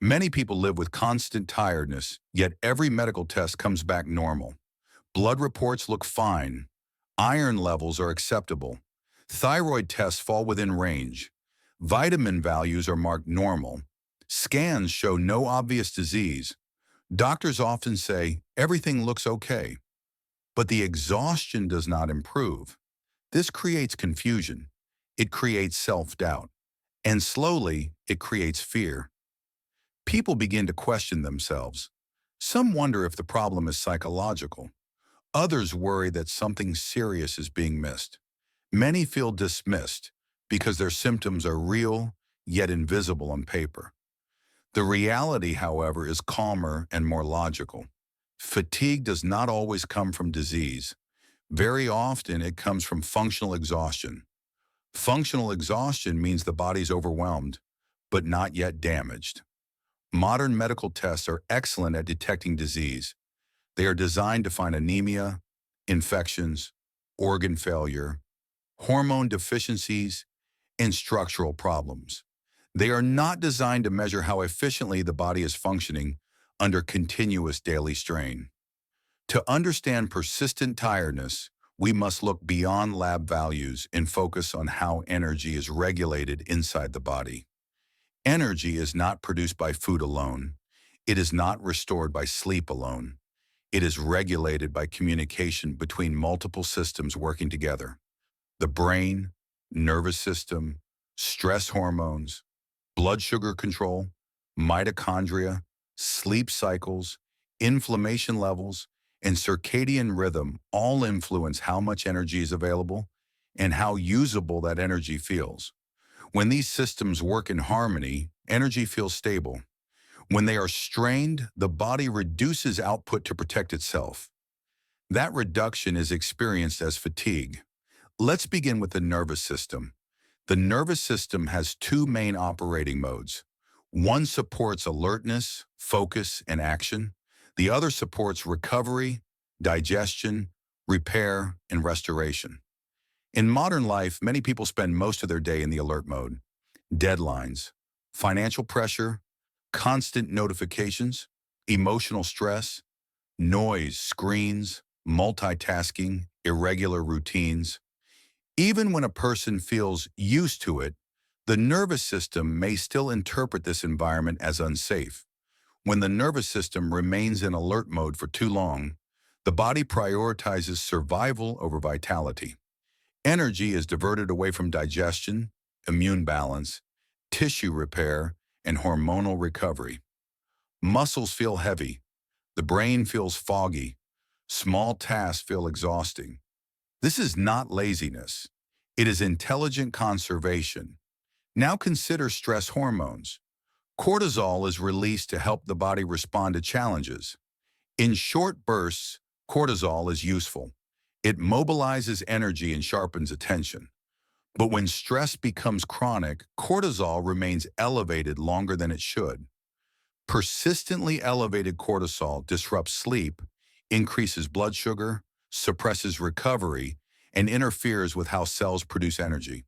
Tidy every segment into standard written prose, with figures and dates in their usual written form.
Many people live with constant tiredness, yet every medical test comes back normal. Blood reports look fine. Iron levels are acceptable. Thyroid tests fall within range. Vitamin values are marked normal. Scans show no obvious disease. Doctors often say everything looks okay, but the exhaustion does not improve. This creates confusion. It creates self-doubt. And slowly, it creates fear. People begin to question themselves. Some wonder if the problem is psychological. Others worry that something serious is being missed. Many feel dismissed because their symptoms are real, yet invisible on paper. The reality, however, is calmer and more logical. Fatigue does not always come from disease. Very often, it comes from functional exhaustion. Functional exhaustion means the body's overwhelmed, but not yet damaged. Modern medical tests are excellent at detecting disease. They are designed to find anemia, infections, organ failure, hormone deficiencies, and structural problems. They are not designed to measure how efficiently the body is functioning under continuous daily strain. To understand persistent tiredness, we must look beyond lab values and focus on how energy is regulated inside the body. Energy is not produced by food alone. It is not restored by sleep alone. It is regulated by communication between multiple systems working together. The brain, nervous system, stress hormones, blood sugar control, mitochondria, sleep cycles, inflammation levels, and circadian rhythm all influence how much energy is available and how usable that energy feels. When these systems work in harmony, energy feels stable. When they are strained, the body reduces output to protect itself. That reduction is experienced as fatigue. Let's begin with the nervous system. The nervous system has two main operating modes. One supports alertness, focus, and action. The other supports recovery, digestion, repair, and restoration. In modern life, many people spend most of their day in the alert mode. Deadlines, financial pressure, constant notifications, emotional stress, noise, screens, multitasking, irregular routines. Even when a person feels used to it, the nervous system may still interpret this environment as unsafe. When the nervous system remains in alert mode for too long, the body prioritizes survival over vitality. Energy is diverted away from digestion, immune balance, tissue repair, and hormonal recovery. Muscles feel heavy. The brain feels foggy. Small tasks feel exhausting. This is not laziness. It is intelligent conservation. Now consider stress hormones. Cortisol is released to help the body respond to challenges. In short bursts, cortisol is useful. It mobilizes energy and sharpens attention. But when stress becomes chronic, cortisol remains elevated longer than it should. Persistently elevated cortisol disrupts sleep, increases blood sugar, suppresses recovery, and interferes with how cells produce energy.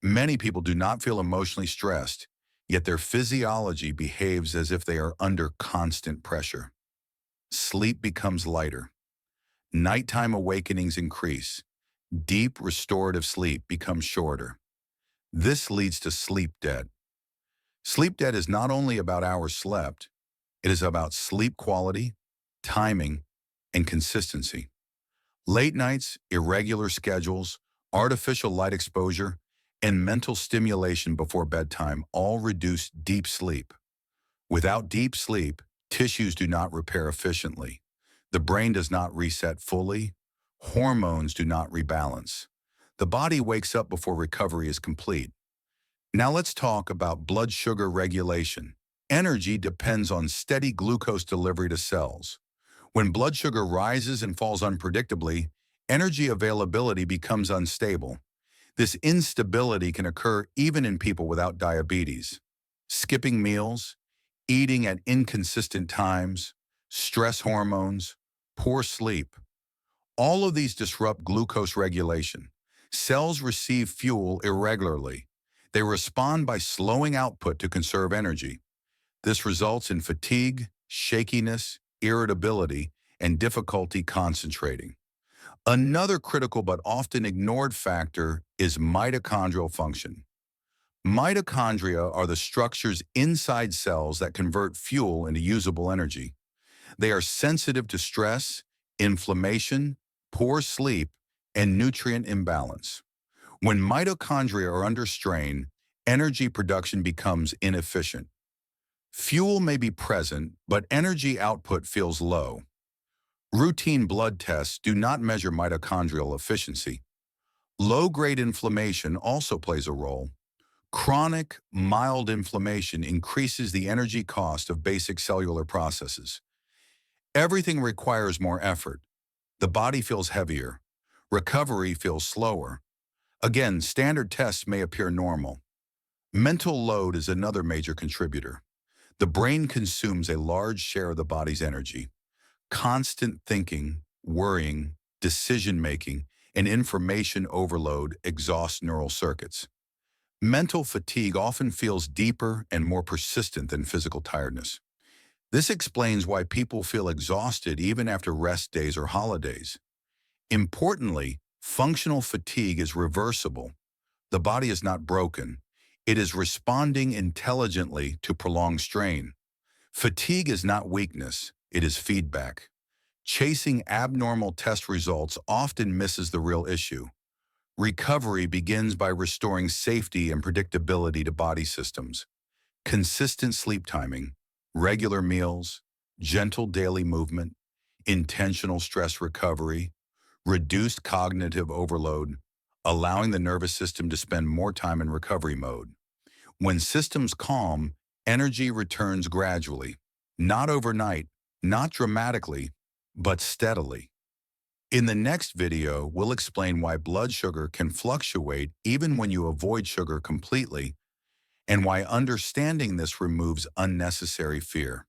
Many people do not feel emotionally stressed, yet their physiology behaves as if they are under constant pressure. Sleep becomes lighter. Nighttime awakenings increase. Deep restorative sleep becomes shorter. This leads to sleep debt. Sleep debt is not only about hours slept, it is about sleep quality, timing, and consistency. Late nights, irregular schedules, artificial light exposure, and mental stimulation before bedtime all reduce deep sleep. Without deep sleep, tissues do not repair efficiently. The brain does not reset fully. Hormones do not rebalance. The body wakes up before recovery is complete. Now let's talk about blood sugar regulation. Energy depends on steady glucose delivery to cells. When blood sugar rises and falls unpredictably, energy availability becomes unstable. This instability can occur even in people without diabetes. Skipping meals, eating at inconsistent times, stress hormones, poor sleep. All of these disrupt glucose regulation. Cells receive fuel irregularly. They respond by slowing output to conserve energy. This results in fatigue, shakiness, irritability, and difficulty concentrating. Another critical but often ignored factor is mitochondrial function. Mitochondria are the structures inside cells that convert fuel into usable energy. They are sensitive to stress, inflammation, poor sleep, and nutrient imbalance. When mitochondria are under strain, energy production becomes inefficient. Fuel may be present, but energy output feels low. Routine blood tests do not measure mitochondrial efficiency. Low-grade inflammation also plays a role. Chronic, mild inflammation increases the energy cost of basic cellular processes. Everything requires more effort. The body feels heavier. Recovery feels slower. Again, standard tests may appear normal. Mental load is another major contributor. The brain consumes a large share of the body's energy. Constant thinking, worrying, decision-making, and information overload exhaust neural circuits. Mental fatigue often feels deeper and more persistent than physical tiredness. This explains why people feel exhausted even after rest days or holidays. Importantly, functional fatigue is reversible. The body is not broken. It is responding intelligently to prolonged strain. Fatigue is not weakness, it is feedback. Chasing abnormal test results often misses the real issue. Recovery begins by restoring safety and predictability to body systems. Consistent sleep timing, regular meals, gentle daily movement, intentional stress recovery, reduced cognitive overload, allowing the nervous system to spend more time in recovery mode. When systems calm, energy returns gradually, not overnight, not dramatically, but steadily. In the next video, we'll explain why blood sugar can fluctuate even when you avoid sugar completely, and why understanding this removes unnecessary fear.